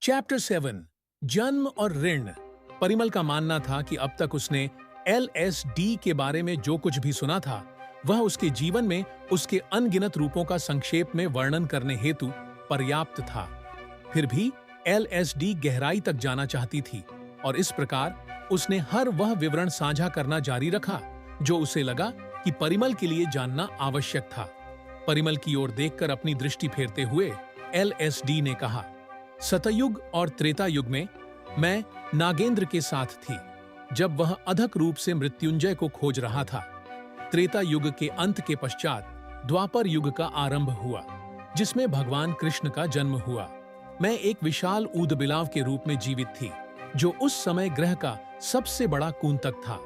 Chapter 7 जन्म और ऋण। परिमल का मानना था कि अब तक उसने एलएसडी के बारे में जो कुछ भी सुना था वह उसके जीवन में उसके अनगिनत रूपों का संक्षेप में वर्णन करने हेतु पर्याप्त था। फिर भी एलएसडी गहराई तक जाना चाहती थी और इस प्रकार उसने हर वह विवरण साझा करना जारी रखा जो उसे लगा कि परिमल के लिए जानना आवश्यक था। परिमल की ओर देखकर अपनी दृष्टि फेरते हुए एलएसडी ने कहा, सतयुग और त्रेता युग में मैं नागेंद्र के साथ थी जब वह अधक रूप से मृत्युंजय को खोज रहा था। त्रेता युग के अंत के पश्चात द्वापर युग का आरंभ हुआ जिसमें भगवान कृष्ण का जन्म हुआ। मैं एक विशाल ऊदबिलाव के रूप में जीवित थी जो उस समय ग्रह का सबसे बड़ा कुंतक था।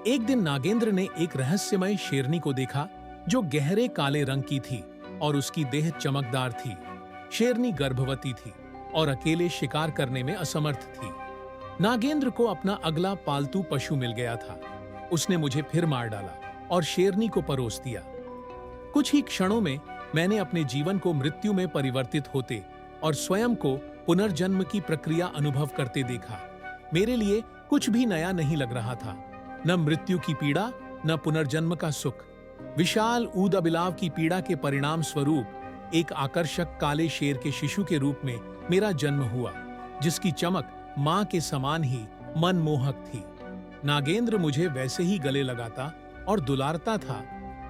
एक दिन नागेंद्र ने एक रहस्यमय शेरनी को देखा जो गहरे काले रंग की थी और उसकी देह चमकदार थी। शेरनी गर्भवती थी और अकेले शिकार करने में असमर्थ थी। नागेंद्र को अपना अगला पालतू पशु मिल गया था। उसने मुझे फिर मार डाला और शेरनी को परोस दिया। कुछ ही क्षणों में मैंने अपने जीवन को मृत्यु में परिवर्तित होते और स्वयं को पुनर्जन्म की प्रक्रिया अनुभव करते देखा। मेरे लिए कुछ भी नया नहीं लग रहा था, न मृत्यु की पीड़ा न पुनर्जन्म का सुख। विशाल ऊदबिलाव की पीड़ा के परिणाम स्वरूप एक आकर्षक काले शेर के शिशु के रूप में मेरा जन्म हुआ जिसकी चमक मां के समान ही मनमोहक थी। नागेंद्र मुझे वैसे ही गले लगाता और दुलारता था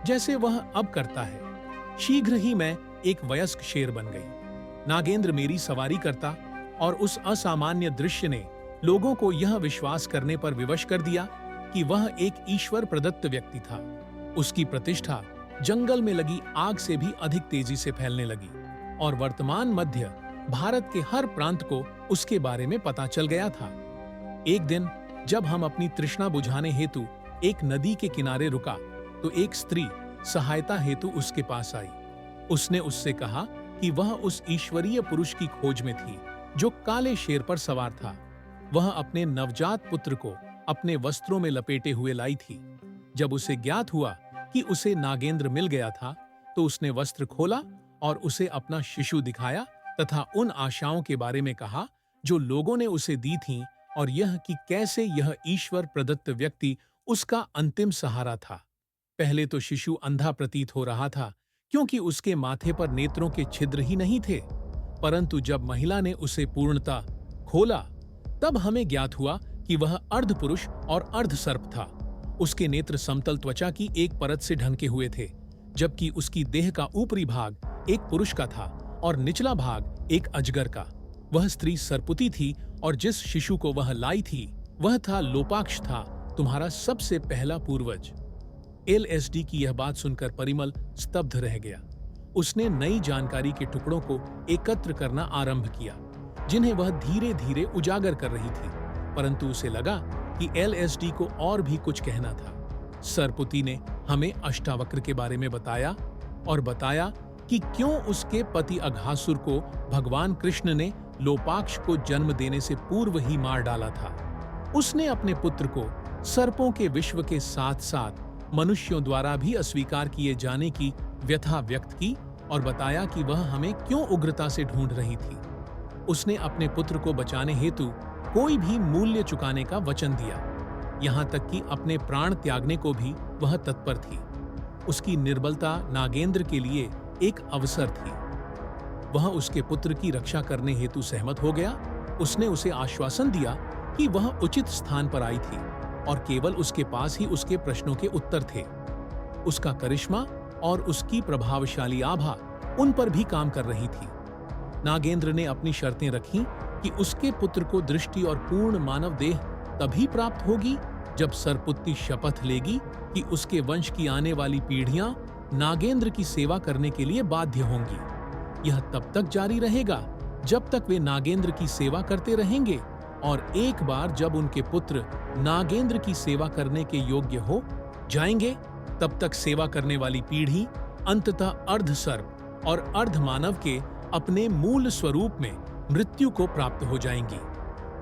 जैसे वह अब करता है। शीघ्र ही मैं एक वयस्क शेर बन गई। नागेंद्र मेरी सवारी करता और उस असामान्य दृश्य ने लोगों को यह विश्वास करने पर विवश कर दिया कि वह एक ईश्वर प्रदत्त व्यक्ति था। उसकी प्रतिष्ठा जंगल में लगी आग से भी अधिक तेजी से फैलने लगी और वर्तमान मध्य भारत के हर प्रांत को उसके बारे में पता चल गया था। एक दिन जब हम अपनी तृष्णा बुझाने हेतु एक नदी के किनारे रुका तो एक स्त्री सहायता हेतु उसके पास आई। उसने उससे कहा कि वह उस ईश्वरीय पुरुष की खोज में थी जो काले शेर पर सवार था। वह अपने नवजात पुत्र को अपने वस्त्रों में लपेटे हुए लाई थी। जब उसे ज्ञात हुआ कि उसे नागेंद्र मिल गया था तो उसने वस्त्र खोला और उसे अपना शिशु दिखाया तथा उन आशाओं के बारे में कहा जो लोगों ने उसे दी थीं और यह कि कैसे यह ईश्वर प्रदत्त व्यक्ति उसका अंतिम सहारा था। पहले तो शिशु अंधा प्रतीत हो रहा था क्योंकि उसके माथे पर नेत्रों के छिद्र ही नहीं थे, परंतु जब महिला ने उसे पूर्णता खोला तब हमें ज्ञात हुआ कि वह अर्ध पुरुष और अर्ध सर्प था। उसके नेत्र समतल त्वचा की एक परत से ढंके हुए थे जबकि उसकी देह का ऊपरी भाग एक पुरुष का था और निचला भाग एक अजगर का। वह स्त्री सरपुती थी और जिस शिशु को वह लाई थी वह था लोपाक्ष था, तुम्हारा सबसे पहला पूर्वज। एलएसडी की यह बात सुनकर परिमल स्तब्ध रह गया। उसने नई जानकारी के टुकड़ों को एकत्र करना आरंभ किया जिन्हें वह धीरे धीरे उजागर कर रही थी, परंतु उसे लगा कि एलएसडी को और भी कुछ कहना था। सरपुती ने हमें अष्टावक्र के बारे में बताया और बताया कि क्यों उसके पति अघासुर को भगवान कृष्ण ने लोपाक्ष को जन्म देने से पूर्व ही मार डाला था। उसने अपने पुत्र को सर्पों के विश्व के साथ साथ मनुष्यों द्वारा भी अस्वीकार किए जाने की व्यथा व्यक्त की और बताया कि वह हमें क्यों उग्रता से ढूंढ रही थी। उसने अपने पुत्र को बचाने हेतु कोई भी मूल्य चुकाने का वचन दिया, यहाँ तक कि अपने प्राण त्यागने को भी वह तत्पर थी। उसकी निर्बलता नागेंद्र के लिए एक अवसर थी। वह उसके पुत्र की रक्षा करने हेतु सहमत हो गया। उसने उसे आश्वासन दिया कि वह उचित स्थान पर आई थी और केवल उसके पास ही उसके प्रश्नों के उत्तर थे। उसका करिश्मा और उसकी प्रभावशाली आभा उन पर भी काम कर रही थी। नागेंद्र ने अपनी शर्तें रखीं कि उसके पुत्र को दृष्टि और पूर्ण मानव देह तभी प्राप्त होगी जब सरपुत्री शपथ लेगी कि उसके वंश की आने वाली पीढ़ियां नागेंद्र की सेवा करने के लिए बाध्य होंगी। यह तब तक जारी रहेगा जब तक वे नागेंद्र की सेवा करते रहेंगे और एक बार जब उनके पुत्र नागेंद्र की सेवा करने के योग्य हो जाएंगे तब तक सेवा करने वाली पीढ़ी अंततः अर्ध सर्प और अर्ध मानव के अपने मूल स्वरूप में मृत्यु को प्राप्त हो जाएंगी।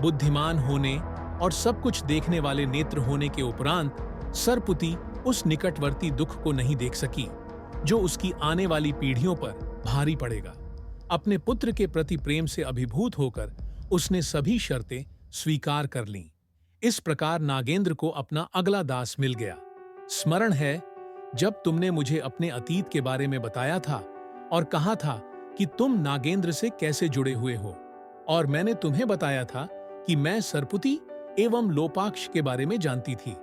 बुद्धिमान होने और सब कुछ देखने वाले नेत्र होने के उपरांत सरपुती उस निकटवर्ती दुख को नहीं देख सकी जो उसकी आने वाली पीढ़ियों पर भारी पड़ेगा। अपने पुत्र के प्रति प्रेम से अभिभूत होकर उसने सभी शर्तें स्वीकार कर लीं। इस प्रकार नागेंद्र को अपना अगला दास मिल गया। स्मरण है जब तुमने मुझे अपने अतीत के बारे में बताया था और कहा था कि तुम नागेंद्र से कैसे जुड़े हुए हो, और मैंने तुम्हें बताया था कि मैं सरपुती एवं लोपाक्ष के बारे में जानती थी,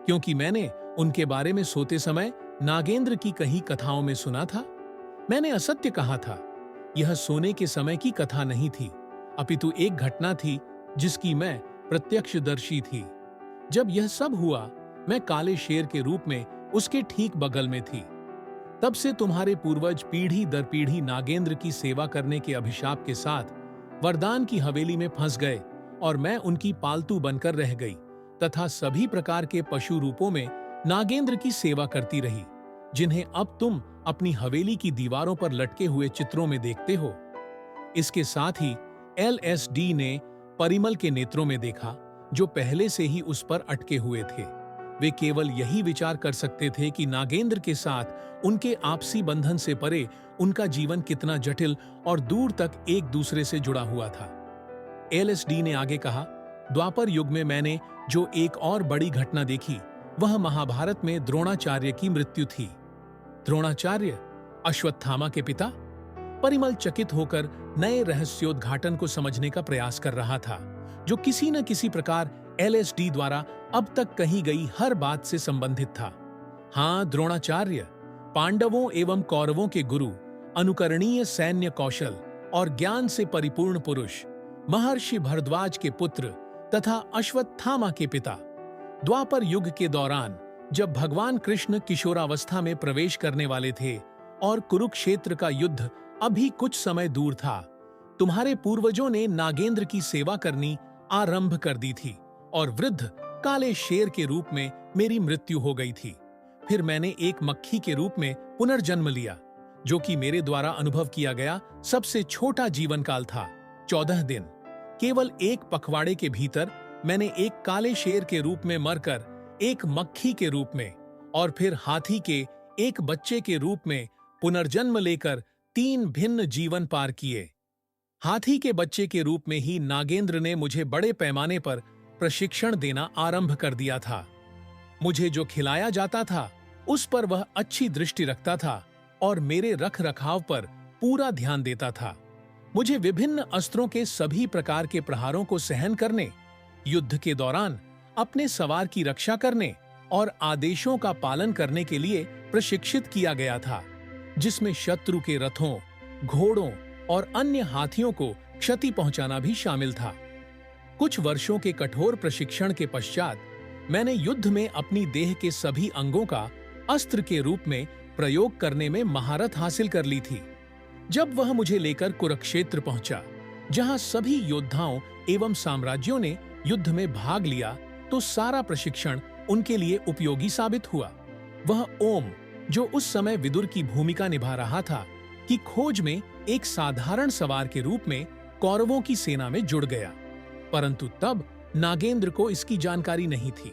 क्योंकि मैंने उनके बारे में सोते समय नागेंद्र की कही कथाओं में सुना था। मैंने असत्य कहा था। यह सोने के समय की कथा नहीं थी, अपितु एक घटना थी जिसकी मैं प्रत्यक्षदर्शी थी। जब यह सब हुआ, मैं काले शेर के रूप में उसके ठीक बगल में थी। तब से तुम्हारे पूर्वज पीढ़ी दर पीढ़ी नागेंद्र की सेवा करने के अभिशाप के साथ वरदान की हवेली में फंस गए, और मैं उनकी पालतू बनकर रह गई तथा सभी प्रकार के पशु रूपों में नागेंद्र की सेवा करती रही, जिन्हें अब तुम अपनी हवेली की दीवारों पर लटके हुए चित्रों में देखते हो। इसके साथ ही LSD ने परिमल के नेत्रों में देखा, जो पहले से ही उस पर अटके हुए थे। वे केवल यही विचार कर सकते थे कि नागेंद्र के साथ उनके आपसी बंधन से परे उनका जीवन कितना जटिल और दूर तक एक दूसरे से जुड़ा हुआ था। LSD ने आगे कहा, द्वापर युग में मैंने जो एक और बड़ी घटना देखी, वह महाभारत में द्रोणाचार्य की मृत्यु थी। द्रोणाचार्य अश्वत्थामा के पिता। परिमल चकित होकर नए रहस्योद्घाटन को समझने का प्रयास कर रहा था, जो किसी न किसी प्रकार LSD द्वारा अब तक कही गई हर बात से संबंधित था। हाँ, द्रोणाचार्य पांडवों एवं कौरवों के गुरु, अनुकरणीय सैन्य कौशल और ज्ञान से परिपूर्ण पुरुष, महर्षि भरद्वाज के पुत्र तथा अश्वत्थामा के पिता। द्वापर युग के दौरान जब भगवान कृष्ण किशोरावस्था में प्रवेश करने वाले थे और कुरुक्षेत्र का युद्ध अभी कुछ समय दूर था, तुम्हारे पूर्वजों ने नागेंद्र की सेवा करनी आरंभ कर दी थी, और वृद्ध काले शेर के रूप में मेरी मृत्यु हो गई थी। फिर मैंने एक मक्खी के रूप में पुनर्जन्म लिया, जो कि मेरे द्वारा अनुभव किया गया सबसे छोटा जीवन काल था, 14 दिन। केवल एक पखवाड़े के भीतर मैंने एक काले शेर के रूप में मरकर, एक मक्खी के रूप में और फिर हाथी के एक बच्चे के रूप में पुनर्जन्म लेकर 3 भिन्न जीवन पार किए। हाथी के बच्चे के रूप में ही नागेंद्र ने मुझे बड़े पैमाने पर प्रशिक्षण देना आरंभ कर दिया था। मुझे जो खिलाया जाता था उस पर वह अच्छी दृष्टि रखता था और मेरे रख रखाव पर पूरा ध्यान देता था। मुझे विभिन्न अस्त्रों के सभी प्रकार के प्रहारों को सहन करने, युद्ध के दौरान अपने सवार की रक्षा करने और आदेशों का पालन करने के लिए प्रशिक्षित किया गया था, जिसमें शत्रु के रथों, घोड़ों और अन्य हाथियों को क्षति पहुंचाना भी शामिल था। कुछ वर्षों के कठोर प्रशिक्षण के पश्चात मैंने युद्ध में अपनी देह के सभी अंगों का अस्त्र के रूप में प्रयोग करने में महारत हासिल कर ली थी। जब वह मुझे लेकर कुरुक्षेत्र पहुंचा, जहां सभी योद्धाओं एवं साम्राज्यों ने युद्ध में भाग लिया, तो सारा प्रशिक्षण उनके लिए उपयोगी साबित हुआ। वह ओम, जो उस समय विदुर की भूमिका निभा रहा था, की खोज में एक साधारण सवार के रूप में कौरवों की सेना में जुड़ गया, परंतु तब नागेंद्र को इसकी जानकारी नहीं थी।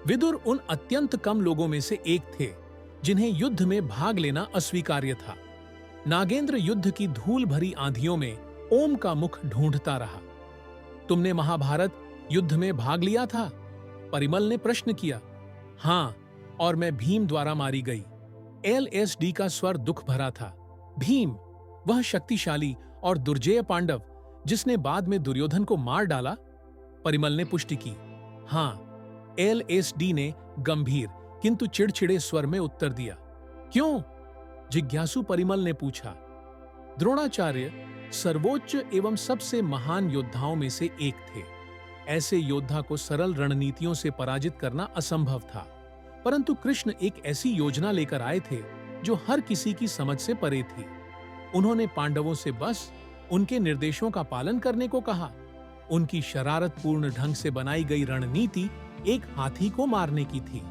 विदुर उन अत्यंत कम लोगों में से एक थे जिन्हें युद्ध में भाग लेना अस्वीकार्य था। नागेंद्र युद्ध की धूल भरी आंधियों में ओम का मुख ढूंढता रहा। तुमने महाभारत युद्ध में भाग लिया था? परिमल ने प्रश्न किया। हाँ, और मैं भीम द्वारा मारी गई। LSD का स्वर दुख भरा था। भीम, वह शक्तिशाली और दुर्जेय पांडव जिसने बाद में दुर्योधन को मार डाला? परिमल ने पुष्टि की। हाँ, LSD ने गंभीर किंतु चिड़चिड़े स्वर में उत्तर दिया। क्यों? जिज्ञासु परिमल ने पूछा। द्रोणाचार्य सर्वोच्च एवं सबसे महान योद्धाओं में से एक थे। ऐसे योद्धा को सरल रणनीतियों से पराजित करना असंभव था, परंतु कृष्ण एक ऐसी योजना लेकर आए थे जो हर किसी की समझ से परे थी। उन्होंने पांडवों से बस उनके निर्देशों का पालन करने को कहा। उनकी शरारतपूर्ण ढंग से बनाई गई रणनीति एक हाथी को मारने की थी,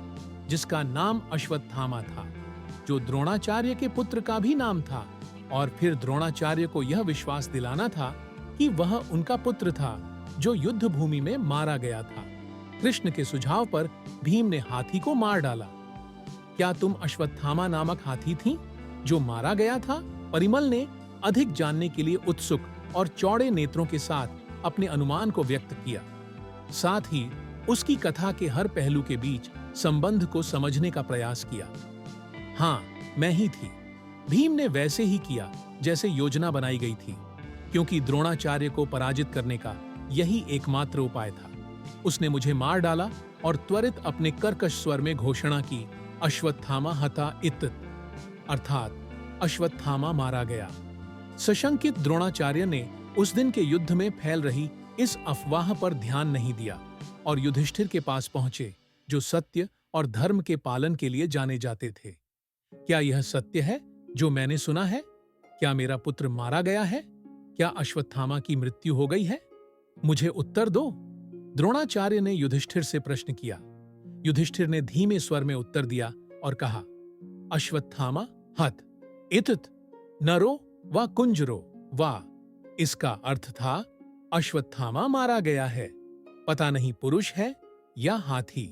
जिसका नाम अश्वत्थामा था, जो द्रोणाचार्य के पुत्र का भी नाम था, और फिर द्रोणाचार्य को यह विश्वास दिलाना था कि वह उनका पुत्र था जो युद्ध भूमि में मारा गया था। कृष्ण के सुझाव पर भीम ने हाथी को मार डाला। क्या तुम अश्वत्थामा नामक हाथी थी जो मारा गया था? परिमल ने अधिक जानने के लिए उत्सुक और चौड़े नेत्रों के साथ अपने अनुमान को व्यक्त किया। साथ ही उसकी कथा के हर पहलू के बीच संबंध को समझने का प्रयास किया। हाँ, मैं ही थी। भीम ने वैसे ही किया जैसे योजना बनाई गई थी, क्योंकि द्रोणाचार्य को पराजित करने का यही एकमात्र उपाय था। उसने मुझे मार डाला और त्वरित अपने कर्कश स्वर में घोषणा की, अश्वत्थामा हता इत्, अर्थात अश्वत्थामा मारा गया। सशंकित द्रोणाचार्य ने उस दिन के युद्ध में फैल रही इस अफवाह पर ध्यान नहीं दिया और युधिष्ठिर के पास पहुंचे, जो सत्य और धर्म के पालन के लिए जाने जाते थे। क्या यह सत्य है जो मैंने सुना है? क्या मेरा पुत्र मारा गया है? क्या अश्वत्थामा की मृत्यु हो गई है? मुझे उत्तर दो। द्रोणाचार्य ने युधिष्ठिर से प्रश्न किया। युधिष्ठिर ने धीमे स्वर में उत्तर दिया और कहा, अश्वत्थामा हत इत्थ नरो व कुंजरो वा। इसका अर्थ था अश्वत्थामा मारा गया है, पता नहीं पुरुष है या हाथी।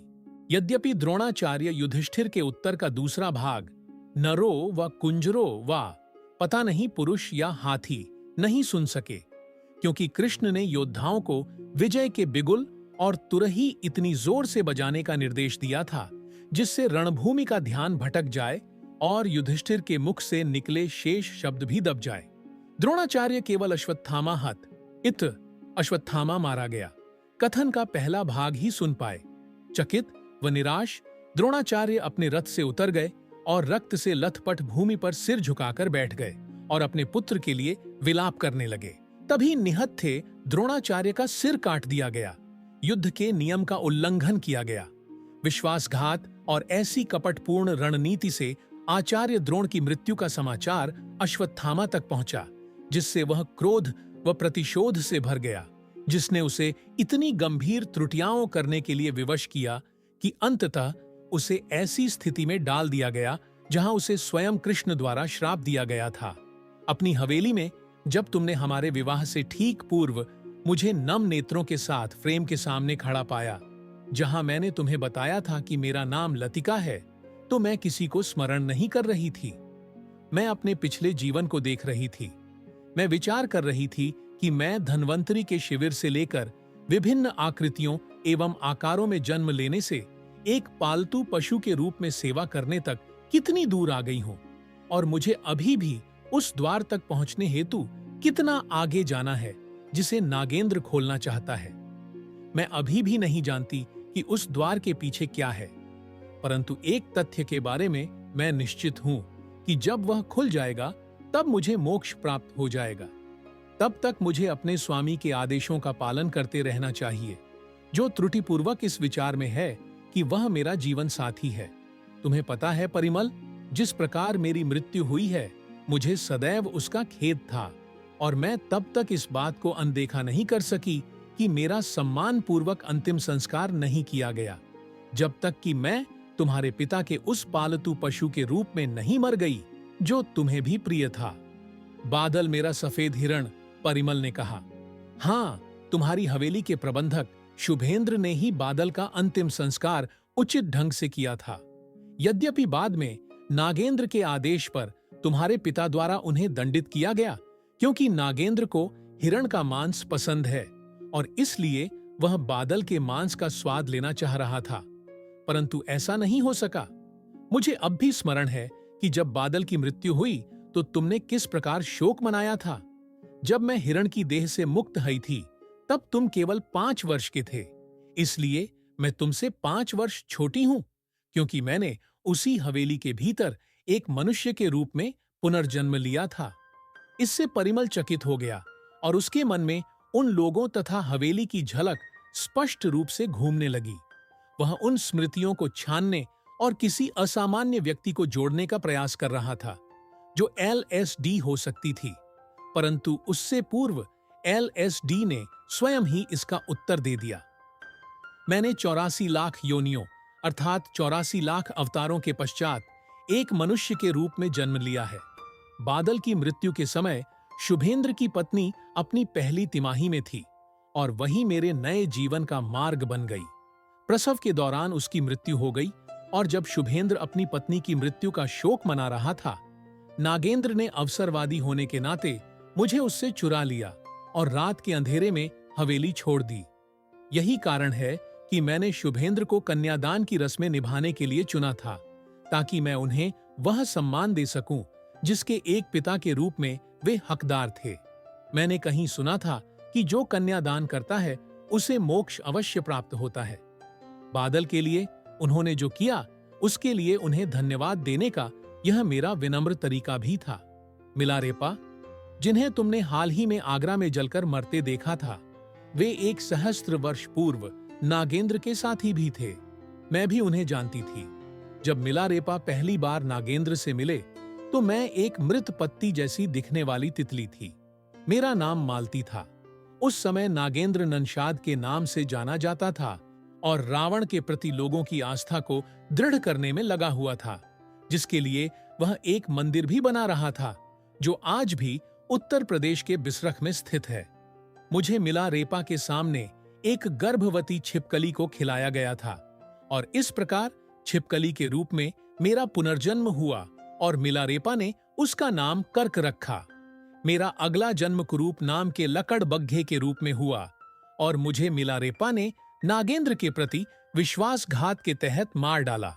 यद्यपि द्रोणाचार्य युधिष्ठिर के उत्तर का दूसरा भाग नरो व कुंजरो वा, पता नहीं पुरुष या हाथी, नहीं सुन सके, क्योंकि कृष्ण ने योद्धाओं को विजय के बिगुल और तुरही इतनी जोर से बजाने का निर्देश दिया था जिससे रणभूमि का ध्यान भटक जाए और युधिष्ठिर के मुख से निकले शेष शब्द भी दब जाए। द्रोणाचार्य केवल अश्वत्थामा हत इत्थ, अश्वत्थामा मारा गया, कथन का पहला भाग ही सुन पाए। चकित व निराश द्रोणाचार्य अपने रथ से उतर गए और रक्त से लथपथ भूमि पर सिर झुकाकर बैठ गए और अपने पुत्र के लिए विलाप करने लगे। तभी निहत थे द्रोणाचार्य का सिर काट दिया गया। युद्ध के नियम का उल्लंघन किया गया। विश्वासघात और ऐसी कपटपूर्ण रणनीति से आचार्य द्रोण की मृत्यु का समाचार अश्वत्थामा तक पहुंचा, जिससे वह क्रोध व प्रतिशोध से भर गया, जिसने उसे इतनी गंभीर त्रुटियां करने के लिए विवश किया कि अंततः उसे ऐसी स्थिति में डाल दिया गया जहां उसे स्वयं कृष्ण द्वारा श्राप दिया गया था। अपनी हवेली में जब तुमने हमारे विवाह से ठीक पूर्व मुझे नम नेत्रों के साथ फ्रेम के सामने खड़ा पाया, जहां मैंने तुम्हें बताया था कि मेरा नाम लतिका है, तो मैं किसी को स्मरण नहीं कर रही थी। मैं अपने पिछले जीवन को देख रही थी। मैं विचार कर रही थी कि मैं धन्वंतरी के शिविर से लेकर विभिन्न आकृतियों एवं आकारों में जन्म लेने से एक पालतू पशु के रूप में सेवा करने तक कितनी दूर आ गई हूं, और मुझे अभी भी उस द्वार तक पहुंचने हेतु कितना आगे जाना है जिसे नागेंद्र खोलना चाहता है। मैं अभी भी नहीं जानती कि उस द्वार के पीछे क्या है, परंतु एक तथ्य के बारे में मैं निश्चित हूं कि जब वह खुल जाएगा तब मुझे मोक्ष प्राप्त हो जाएगा। तब तक मुझे अपने स्वामी के आदेशों का पालन करते रहना चाहिए, जो त्रुटिपूर्वक इस विचार में है कि वह मेरा जीवन साथी है। तुम्हें पता है परिमल, जिस प्रकार मेरी मृत्यु हुई है, मुझे सदैव उसका खेद था, और मैं तब तक इस बात को अनदेखा नहीं कर सकी कि मेरा सम्मान पूर्वक अंतिम संस्कार नहीं किया गया, जब तक कि मैं तुम्हारे पिता के उस पालतू पशु के रूप में नहीं मर गई जो तुम्हें भी प्रिय था। बादल मेरा सफेद हिरण, परिमल ने कहा। हाँ, तुम्हारी हवेली के प्रबंधक शुभेंद्र ने ही बादल का अंतिम संस्कार उचित ढंग से किया था। यद्यपि बाद में नागेंद्र के आदेश पर तुम्हारे पिता द्वारा उन्हें दंडित किया गया, क्योंकि नागेंद्र को हिरण का मांस पसंद है और इसलिए वह बादल के मांस का स्वाद लेना चाह रहा था, परंतु ऐसा नहीं हो सका। मुझे अब भी स्मरण है कि जब बादल की मृत्यु हुई तो तुमने किस प्रकार शोक मनाया था। जब मैं हिरण की देह से मुक्त हुई थी तब तुम केवल 5 वर्ष के थे, इसलिए मैं तुमसे 5 वर्ष छोटी हूं, क्योंकि मैंने उसी हवेली के भीतर एक मनुष्य के रूप में पुनर्जन्म लिया था। इससे परिमल चकित हो गया और उसके मन में उन लोगों तथा हवेली की झलक स्पष्ट रूप से घूमने लगी। वह उन स्मृतियों को छानने और किसी असामान्य व्यक्ति को जोड़ने का प्रयास कर रहा था, जो LSD हो सकती थी, परंतु उससे पूर्व LSD ने स्वयं ही इसका उत्तर दे दिया। मैंने 84 लाख योनियों अर्थात 84 लाख अवतारों के पश्चात एक मनुष्य के रूप में जन्म लिया है। बादल की मृत्यु के समय शुभेंद्र की पत्नी अपनी पहली तिमाही में थी और वही मेरे नए जीवन का मार्ग बन गई। प्रसव के दौरान उसकी मृत्यु हो गई और जब शुभेंद्र अपनी पत्नी की मृत्यु का शोक मना रहा था, नागेंद्र ने अवसरवादी होने के नाते मुझे उससे चुरा लिया और रात के अंधेरे में हवेली छोड़ दी। यही कारण है कि मैंने शुभेंद्र को कन्यादान की रस्में निभाने के लिए चुना था, ताकि मैं उन्हें वह सम्मान दे सकूं जिसके एक पिता के रूप में वे हकदार थे। मैंने कहीं सुना था कि जो कन्यादान करता है उसे मोक्ष अवश्य प्राप्त होता है। बादल के लिए उन्होंने जो किया उसके लिए उन्हें धन्यवाद देने का यह मेरा विनम्र तरीका भी था। मिलारेपा, जिन्हें तुमने हाल ही में आगरा में जलकर मरते देखा था, वे 1 सहस्त्र वर्ष पूर्व नागेंद्र के साथी भी थे। मैं भी उन्हें जानती थी। जब मिलारेपा पहली बार नागेंद्र से मिले तो मैं एक मृत पत्ती जैसी दिखने वाली तितली थी। मेरा नाम मालती था। उस समय नागेंद्र नंशाद के नाम से जाना जाता था और रावण के प्रति लोगों की आस्था को दृढ़ करने में लगा हुआ था, जिसके लिए वह एक मंदिर भी बना रहा था, जो आज भी उत्तर प्रदेश के बिसरख में स्थित है। मुझे मिलारेपा के सामने एक गर्भवती छिपकली को खिलाया गया था और इस प्रकार छिपकली के रूप में मेरा पुनर्जन्म हुआ और मिलारेपा ने उसका नाम कर्क रखा। मेरा अगला जन्म कुरूप नाम के लकड़ बग्घे के रूप में हुआ और मुझे मिलारेपा ने नागेंद्र के प्रति विश्वासघात के तहत मार डाला।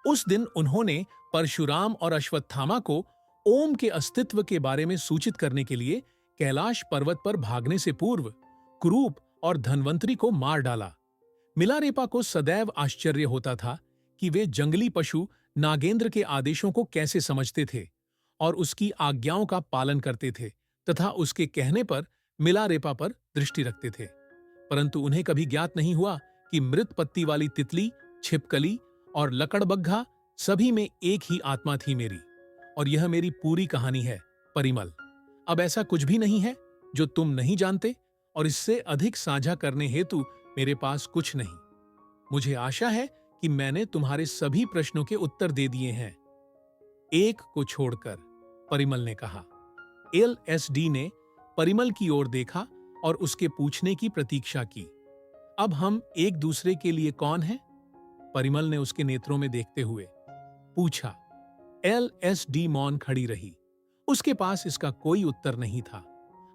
उस दिन उन्होंने परशुराम और अश्वत्थामा को ओम के अस्तित्व के बारे में सूचित करने के लिए कैलाश पर्वत पर भागने से पूर्व कुरूप और धन्वंतरी को मार डाला। मिलारेपा को सदैव आश्चर्य होता था कि वे जंगली पशु नागेंद्र के आदेशों को कैसे समझते थे और उसकी आज्ञाओं का पालन करते थे तथा उसके कहने पर मिलारेपा पर दृष्टि रखते थे। परंतु उन्हें कभी ज्ञात नहीं हुआ कि मृत पत्ती वाली तितली, छिपकली और लकड़बग्घा सभी में एक ही आत्मा थी मेरी। और यह मेरी पूरी कहानी है परिमल। अब ऐसा कुछ भी नहीं है जो तुम नहीं जानते और इससे अधिक साझा करने हेतु मेरे पास कुछ नहीं। मुझे आशा है कि मैंने तुम्हारे सभी प्रश्नों के उत्तर दे दिए हैं, एक को छोड़कर, परिमल ने कहा। LSD ने परिमल की ओर देखा और उसके पूछने की प्रतीक्षा की। अब हम एक दूसरे के लिए कौन हैं? परिमल ने उसके नेत्रों में देखते हुए पूछा। LSD मौन खड़ी रही। उसके पास इसका कोई उत्तर नहीं था।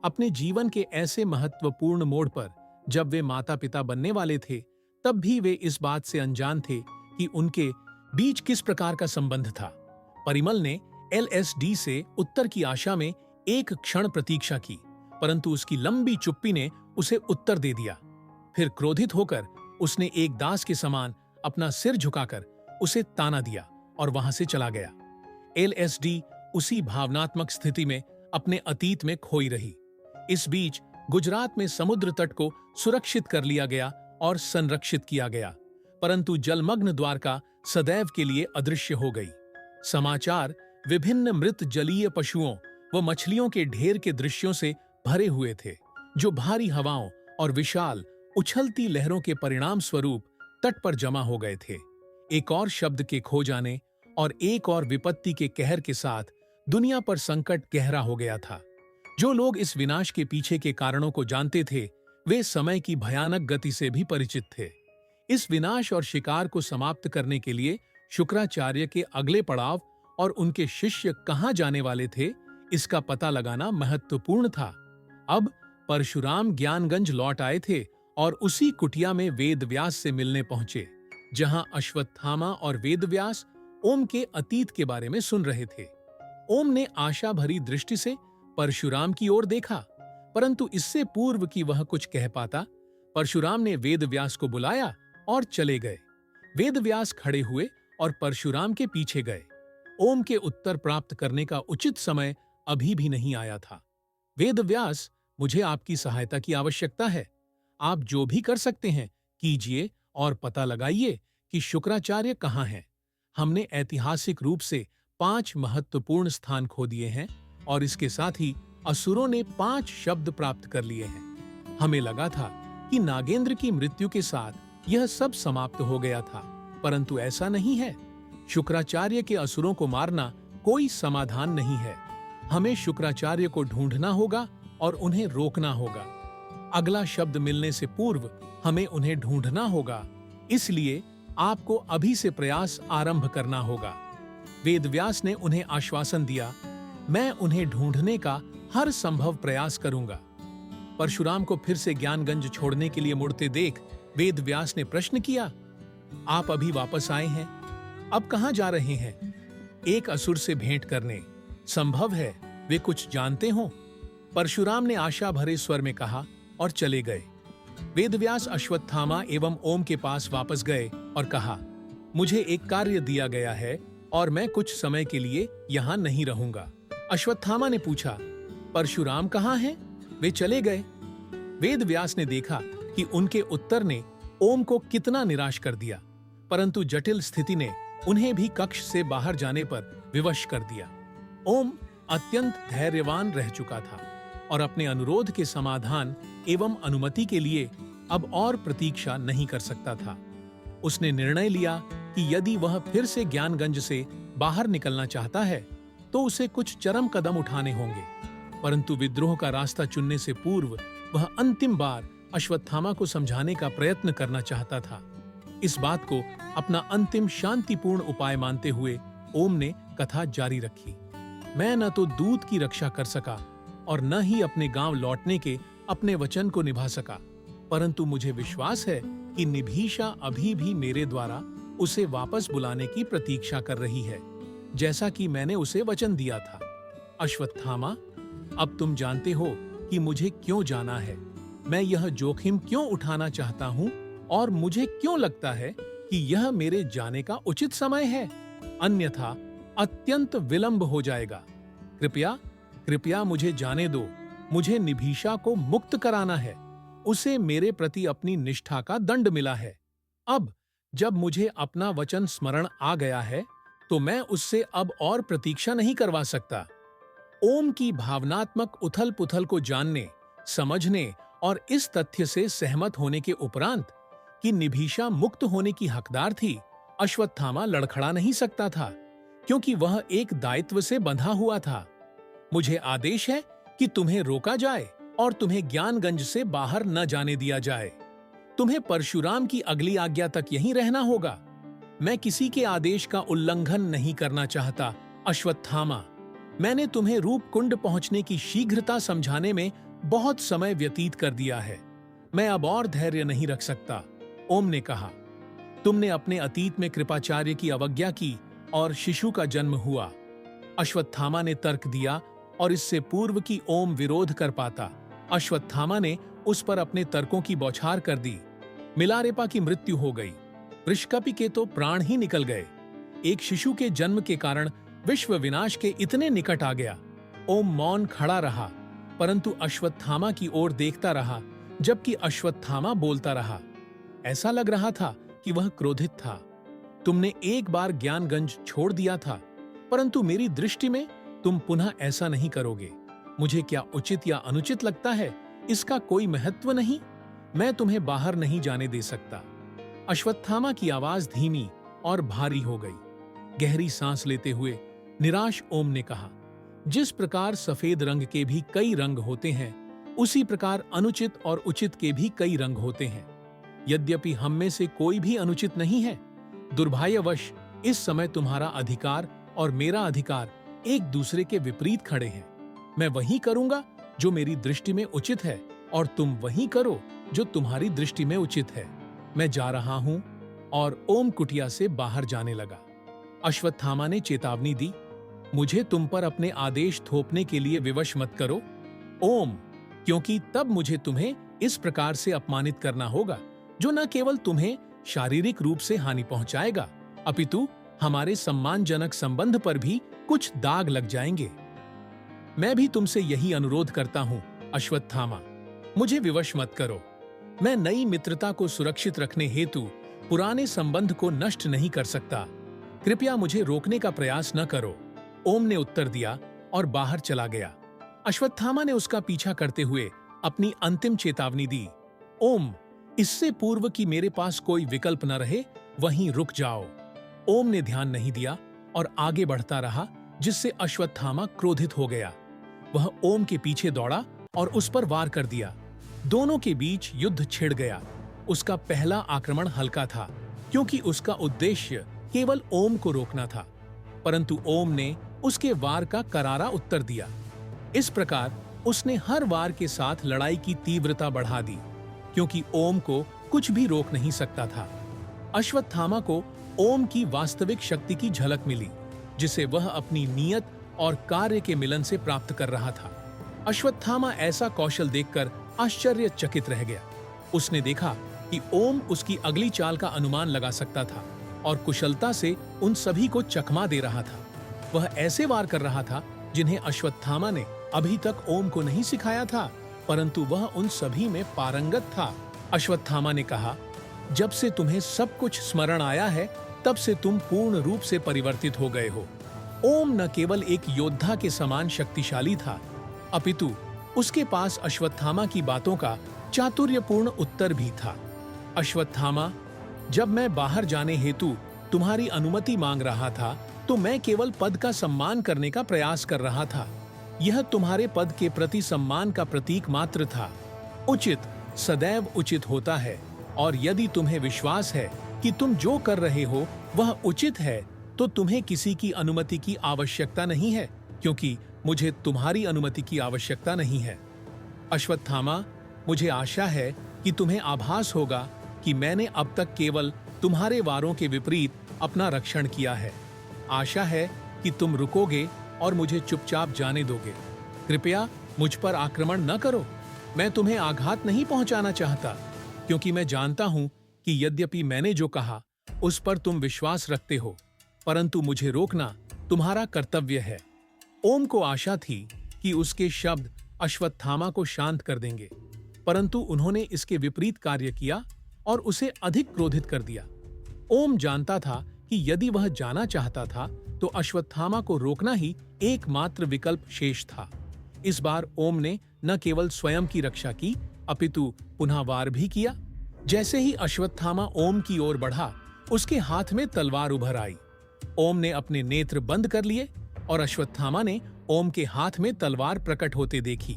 अपने जीवन के ऐसे महत्वपूर्ण मोड़ पर जब वे माता पिता बनने वाले थे, तब भी वे इस बात से अनजान थे कि उनके बीच किस प्रकार का संबंध था। परिमल ने LSD से उत्तर की आशा में एक क्षण प्रतीक्षा की, परंतु उसकी लंबी चुप्पी ने उसे उत्तर दे दिया। फिर क्रोधित होकर उसने एक दास के समान अपना सिर झुकाकर उसे ताना दिया और वहां से चला गया। LSD उसी भावनात्मक स्थिति में अपने अतीत में खोई रही। इस बीच गुजरात में समुद्र तट को सुरक्षित कर लिया गया और संरक्षित किया गया, परंतु जलमग्न द्वारका सदैव के लिए अदृश्य हो गई। समाचार विभिन्न मृत जलीय पशुओं व मछलियों के ढेर के दृश्यों से भरे हुए थे, जो भारी हवाओं और विशाल उछलती लहरों के परिणाम स्वरूप तट पर जमा हो गए थे। एक और शब्द के खो जाने और एक और विपत्ति के कहर के साथ दुनिया पर संकट गहरा हो गया था। जो लोग इस विनाश के पीछे के कारणों को जानते थे, वे समय की भयानक गति से भी परिचित थे। इस विनाश और शिकार को समाप्त करने के लिए शुक्राचार्य के अगले पड़ाव और उनके शिष्य कहां जाने वाले थे, इसका पता लगाना महत्वपूर्ण था। अब परशुराम ज्ञानगंज लौट आए थे और उसी कुटिया में वेदव्यास से मिलने पहुंचे, जहां अश्वत्थामा और वेदव्यास ओम के अतीत के बारे में सुन रहे थे। ओम ने आशा भरी दृष्टि से परशुराम की ओर देखा, परंतु इससे पूर्व कि वह कुछ कह पाता, परशुराम ने वेदव्यास को बुलाया और चले गए। वेदव्यास खड़े हुए और परशुराम के पीछे गए। ओम के उत्तर प्राप्त करने का उचित समय अभी भी नहीं आया था। वेदव्यास, मुझे आपकी सहायता की आवश्यकता है। आप जो भी कर सकते हैं कीजिए और पता लगाइए कि शुक्राचार्य कहाँ हैं। हमने ऐतिहासिक रूप से 5 महत्वपूर्ण स्थान खो दिए हैं और इसके साथ ही असुरों ने 5 शब्द प्राप्त कर लिए हैं। हमें लगा था कि नागेंद्र की मृत्यु के साथ यह सब समाप्त हो गया था, परंतु ऐसा नहीं है। शुक्राचार्य के असुरों को मारना कोई समाधान नहीं है। हमें शुक्राचार्य को ढूंढना होगा और उन्हें रोकना होगा। अगला शब्द मिलने से पूर्व हमें उन्हें ढूंढना होगा, इसलिए आपको अभी से प्रयास आरंभ करना होगा। वेदव्यास ने उन्हें आश्वासन दिया, मैं उन्हें ढूंढने का हर संभव प्रयास करूंगा। परशुराम को फिर से ज्ञानगंज छोड़ने के लिए मुड़ते देख वेदव्यास ने प्रश्न किया, आप अभी वापस आए हैं, अब कहां जा रहे हैं? एक असुर से भेंट करने। संभव है वे कुछ जानते हों। परशुराम ने आशा भरे स्वर में कहा और चले गए। वेदव्यास अश्वत्थामा एवं ओम के पास वापस गए और कहा, मुझे एक कार्य दिया गया है और मैं कुछ समय के लिए यहां नहीं रहूंगा। अश्वत्थामा ने पूछा, परशुराम कहां हैं? वे चले गए। वेदव्यास ने देखा कि उनके उत्तर ने ओम को कितना निराश कर दिया, परंतु जटिल स्थिति ने उन्हें भी कक्ष से बाहर जाने पर विवश कर दिया। ओम अत्यंत धैर्यवान रह चुका था और अपने अनुरोध के समाधान एवं अनुमति के लिए अब और प्रतीक्षा नहीं कर सकता था। उसने निर्णय लिया कि यदि वह फिर से ज्ञानगंज से बाहर निकलना चाहता है तो उसे कुछ चरम कदम उठाने होंगे, परंतु विद्रोह का रास्ता चुनने से पूर्व वह अंतिम बार अश्वत्थामा को समझाने का प्रयत्न करना चाहता था। इस बात को अपना अंतिम शांतिपूर्ण उपाय मानते हुए ओम ने कथा जारी रखी। मैं न तो दूत की रक्षा कर सका और न ही अपने गांव लौटने के अपने वचन को निभा सका, परंतु मुझे विश्वास है कि निभीषा अभी भी मेरे द्वारा उसे वापस बुलाने की प्रतीक्षा कर रही है, जैसा कि मैंने उसे वचन दिया था। अश्वत्थामा, अब तुम जानते हो कि मुझे क्यों जाना है, मैं यह जोखिम क्यों उठाना चाहता हूं और मुझे क्यों लगता है कि यह मेरे जाने का उचित समय है, अन्यथा अत्यंत विलंब हो जाएगा। कृपया मुझे जाने दो। मुझे निभीषा को मुक्त कराना है। उसे मेरे प्रति अपनी निष्ठा का दंड मिला है। अब जब मुझे अपना वचन स्मरण आ गया है तो मैं उससे अब और प्रतीक्षा नहीं करवा सकता। ओम की भावनात्मक उथल पुथल को जानने, समझने और इस तथ्य से सहमत होने के उपरांत कि निभीषा मुक्त होने की हकदार थी, अश्वत्थामा लड़खड़ा नहीं सकता था, क्योंकि वह एक दायित्व से बंधा हुआ था। मुझे आदेश है कि तुम्हें रोका जाए और तुम्हें ज्ञानगंज से बाहर न जाने दिया जाए। तुम्हें परशुराम की अगली आज्ञा तक यहीं रहना होगा। मैं किसी के आदेश का उल्लंघन नहीं करना चाहता, अश्वत्थामा। मैंने तुम्हें रूपकुंड पहुंचने की शीघ्रता समझाने में बहुत समय व्यतीत कर दिया है। मैं अब और धैर्य नहीं रख सकता। ओम ने कहा, तुमने अपने अतीत में कृपाचार्य की अवज्ञा की और शिशु का जन्म हुआ। अश्वत्थामा ने तर्क दिया और इससे पूर्व कि ओम विरोध कर पाता, अश्वत्थामा ने उस पर अपने तर्कों की बौछार कर दी। मिलारेपा की मृत्यु हो गई। वृषकपि के तो प्राण ही निकल गए। एक शिशु के जन्म के कारण विश्व विनाश के इतने निकट आ गया। ओम मौन खड़ा रहा, परंतु अश्वत्थामा की ओर देखता रहा, जबकि अश्वत्थामा बोलता रहा। ऐसा लग रहा था कि वह क्रोधित था। तुमने एक बार ज्ञानगंज छोड़ दिया था, परंतु मेरी दृष्टि में तुम पुनः ऐसा नहीं करोगे। मुझे क्या उचित या अनुचित लगता है, इसका कोई महत्व नहीं। मैं तुम्हें बाहर नहीं जाने दे सकता। अश्वत्थामा की आवाज धीमी और भारी हो गई। गहरी सांस लेते हुए निराश ओम ने कहा, जिस प्रकार सफेद रंग के भी कई रंग होते हैं, उसी प्रकार अनुचित और उचित के भी कई रंग होते हैं। यद्यपि हम में से कोई भी अनुचित नहीं है, दुर्भाग्यवश इस समय तुम्हारा अधिकार और मेरा अधिकार एक दूसरे के विपरीत खड़े हैं। मैं वही करूंगा जो मेरी दृष्टि में उचित है और तुम वही करो जो तुम्हारी दृष्टि में उचित है। मैं जा रहा हूं। और ओम कुटिया से बाहर जाने लगा। अश्वत्थामा ने चेतावनी दी, मुझे तुम पर अपने आदेश थोपने के लिए विवश मत करो, ओम, क्योंकि तब मुझे तुम्हें इस प्रकार से अपमानित करना होगा जो न केवल तुम्हें शारीरिक रूप से हानि पहुंचाएगा, अपितु हमारे सम्मानजनक संबंध पर भी कुछ दाग लग जाएंगे। मैं भी तुमसे यही अनुरोध करता हूं, अश्वत्थामा, मुझे विवश मत करो। मैं नई मित्रता को सुरक्षित रखने हेतु पुराने संबंध को नष्ट नहीं कर सकता। कृपया मुझे रोकने का प्रयास न करो। ओम ने उत्तर दिया और बाहर चला गया। अश्वत्थामा ने उसका पीछा करते हुए अपनी अंतिम चेतावनी दी, ओम, इससे पूर्व कि मेरे पास कोई विकल्प न रहे, वहीं रुक जाओ। ओम ने ध्यान नहीं दिया और आगे बढ़ता रहा, जिससे अश्वत्थामा क्रोधित हो गया। वह ओम के पीछे दौड़ा और उस पर वार कर दिया। दोनों के बीच युद्ध छिड़ गया। उसका पहला आक्रमण हल्का था, क्योंकि उसका उद्देश्य केवल ओम को रोकना था, परंतु ओम ने उसके वार का करारा उत्तर दिया। इस प्रकार उसने हर वार के साथ लड़ाई की तीव्रता बढ़ा दी, क्योंकि ओम को कुछ भी रोक नहीं सकता था। अश्वत्थामा को ओम की वास्तविक शक्ति की झलक मिली, जिसे वह अपनी नीयत और कार्य के मिलन से प्राप्त कर रहा था। अश्वत्थामा ऐसा कौशल देखकर आश्चर्यचकित रह गया। उसने देखा कि ओम उसकी अगली चाल का अनुमान लगा सकता था और कुशलता से उन सभी को चकमा दे रहा था। वह ऐसे वार कर रहा था जिन्हें अश्वत्थामा ने अभी तक ओम को नहीं सिखाया था, परंतु वह उन सभी में पारंगत था। अश्वत्थामा ने कहा, जब से तुम्हें सब कुछ स्मरण आया है, तब से तुम पूर्ण रूप से परिवर्तित हो गए हो। ओम न केवल एक योद्धा के समान शक्तिशाली था, अपितु उसके पास अश्वत्थामा की बातों का चातुर्यपूर्ण उत्तर भी था। अश्वत्थामा, जब मैं बाहर जाने हेतु तुम्हारी अनुमति मांग रहा था, तो मैं केवल पद का सम्मान करने का प्रयास कर रहा था। यह तुम्हारे पद के प्रति सम्मान का प्रतीक मात्र था। उचित सदैव उचित होता है, और यदि तुम्हें विश्वास है कि तुम जो कर रहे हो वह उचित है, तो तुम्हें किसी की अनुमति की आवश्यकता नहीं है, क्योंकि मुझे तुम्हारी अनुमति की आवश्यकता नहीं है। अश्वत्थामा, मुझे आशा है कि तुम्हें आभास होगा कि मैंने अब तक केवल तुम्हारे वारों के विपरीत अपना रक्षण किया है। आशा है कि तुम रुकोगे और मुझे चुपचाप जाने दोगे। कृपया मुझ पर आक्रमण न करो। मैं तुम्हें आघात नहीं पहुंचाना चाहता, क्योंकि मैं जानता हूं कि यद्यपि मैंने जो कहा उस पर तुम विश्वास रखते हो, परंतु मुझे रोकना तुम्हारा कर्तव्य है। ओम को आशा थी कि उसके शब्द अश्वत्थामा को शांत कर देंगे, परंतु उन्होंने इसके विपरीत कार्य किया और उसे अधिक क्रोधित कर दिया। ओम जानता था कि यदि वह जाना चाहता था तो अश्वत्थामा को रोकना ही एकमात्र विकल्प शेष था। इस बार ओम ने न केवल स्वयं की रक्षा की, अपितु पुनः वार भी किया। जैसे ही अश्वत्थामा ओम की ओर बढ़ा, उसके हाथ में तलवार उभर आई। ओम ने अपने नेत्र बंद कर लिए और अश्वत्थामा ने ओम के हाथ में तलवार प्रकट होते देखी।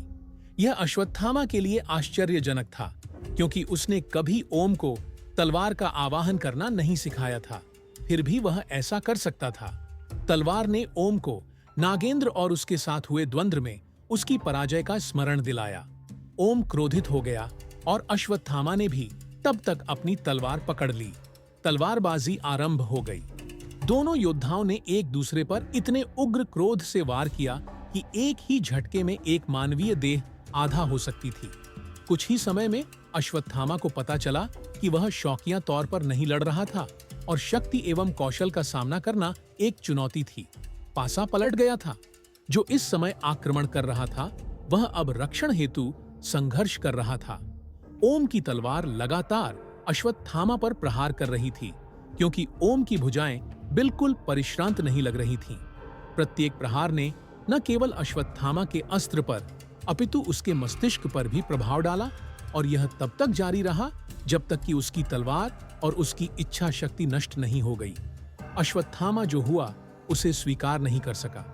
यह अश्वत्थामा के लिए आश्चर्यजनक था, क्योंकि उसने कभी ओम को तलवार का आवाहन करना नहीं सिखाया था, फिर भी वह ऐसा कर सकता था। तलवार ने ओम को नागेंद्र और उसके साथ हुए द्वंद्व में उसकी पराजय का स्मरण दिलाया। ओम क्रोधित हो गया और अश्वत्थामा ने भी तब तक अपनी तलवार पकड़ ली। तलवारबाजी आरंभ हो गई। दोनों योद्धाओं ने एक दूसरे पर इतने उग्र क्रोध से वार किया कि एक ही झटके में एक मानवीय देह आधा हो सकती थी। कुछ ही समय में अश्वत्थामा को पता चला कि वह शौकिया तौर पर नहीं लड़ रहा था और शक्ति एवं कौशल का सामना करना एक चुनौती थी। पासा पलट गया था। जो इस समय आक्रमण कर रहा था, वह अब रक्षण हेतु संघर्ष कर रहा था। ओम की तलवार लगातार अश्वत्थामा पर प्रहार कर रही थी, क्योंकि ओम की भुजाएं बिल्कुल परिश्रांत नहीं लग रही थीं। प्रत्येक प्रहार ने न केवल अश्वत्थामा के अस्त्र पर, अपितु उसके मस्तिष्क पर भी प्रभाव डाला, और यह तब तक जारी रहा जब तक कि उसकी तलवार और उसकी इच्छा शक्ति नष्ट नहीं हो गई। अश्वत्थामा जो हुआ उसे स्वीकार नहीं कर सका।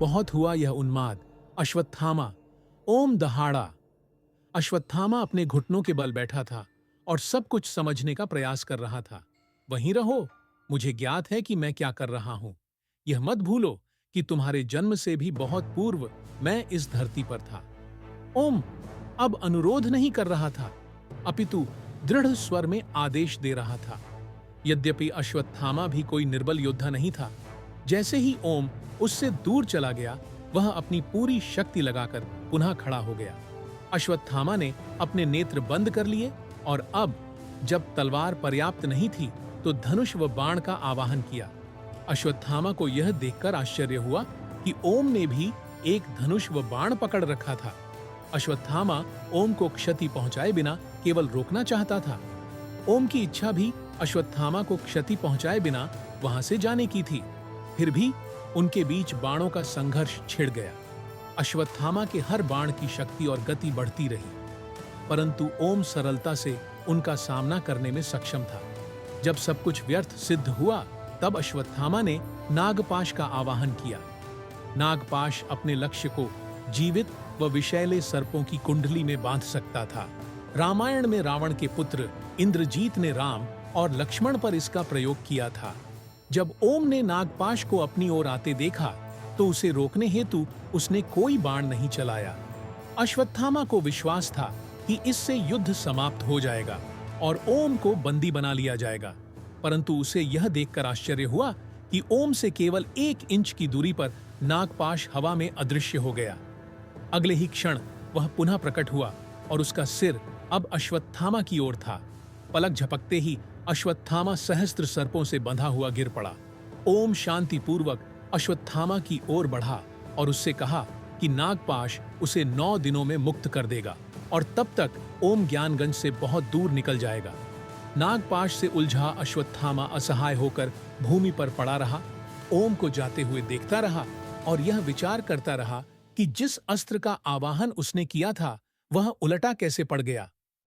बहुत हुआ यह उन्माद। अश्वत्थामा, ओम दहाड़ा। अश्वत्थामा अपने घुटनों के बल बैठा था और सब कुछ समझने का प्रयास कर रहा था। वहीं रहो, मुझे ज्ञात है कि मैं क्या कर रहा हूं। यह मत भूलो कि तुम्हारे जन्म से भी बहुत पूर्व मैं इस धरती पर था। ओम अब अनुरोध नहीं कर रहा था, अपितु दृढ़ स्वर में आदेश दे रहा था। यद्यपि अश्वत्थामा भी कोई निर्बल योद्धा नहीं था। जैसे ही ओम उससे दूर चला गया, वह अपनी पूरी शक्ति लगाकर पुनः खड़ा हो गया। अश्वत्थामा ने अपने नेत्र बंद कर लिए और अब जब तलवार पर्याप्त नहीं थी तो धनुष व बाण का आवाहन किया। अश्वत्थामा को यह देखकर आश्चर्य हुआ कि ओम ने भी एक धनुष व बाण पकड़ रखा था। अश्वत्थामा ओम को क्षति पहुंचाए बिना केवल रोकना चाहता था। ओम की इच्छा भी अश्वत्थामा को क्षति पहुंचाए बिना वहां से जाने की थी। फिर भी उनके बीच बाणों का संघर्ष छिड़ गया। अश्वत्थामा के हर बाण की शक्ति और गति बढ़ती रही, परंतु ओम सरलता से उनका सामना करने में सक्षम था। जब सब कुछ व्यर्थ सिद्ध हुआ, तब अश्वत्थामा ने नागपाश का आवाहन किया। नागपाश अपने लक्ष्य को जीवित व विषैले सर्पों की कुंडली में बांध सकता था। रामायण में रावण के पुत्र इंद्रजीत ने राम और लक्ष्मण पर इसका प्रयोग किया था। जब ओम ने नागपाश को अपनी ओर आते देखा, तो उसे रोकने हेतु उसने कोई बाण नहीं चलाया। अश्वत्थामा को विश्वास था कि इससे युद्ध समाप्त हो जाएगा और ओम को बंदी बना लिया जाएगा, परंतु उसे यह देखकर आश्चर्य हुआ कि ओम से केवल 1 इंच की दूरी पर नागपाश हवा में अदृश्य हो गया। अगले ही क्षण वह पुनः प्रकट हुआ और उसका सिर अब अश्वत्थामा की ओर था। पलक झपकते ही अश्वत्थामा सहस्त्र सर्पों से बंधा हुआ गिर पड़ा। ओम शांतिपूर्वक अश्वत्थामा की ओर बढ़ा और उससे कहा कि नागपाश उसे 9 दिनों में मुक्त कर देगा और तब तक ओम ज्ञानगंज से बहुत दूर निकल जाएगा। नागपाश से उलझा अश्वत्थामा असहाय होकर भूमि पर पड़ा रहा, ओम को जाते हुए देखता रहा और यह विचार करता रहा कि जिस अस्त्र का आवाहन उसने किया था वह उलटा कैसे पड़ गया।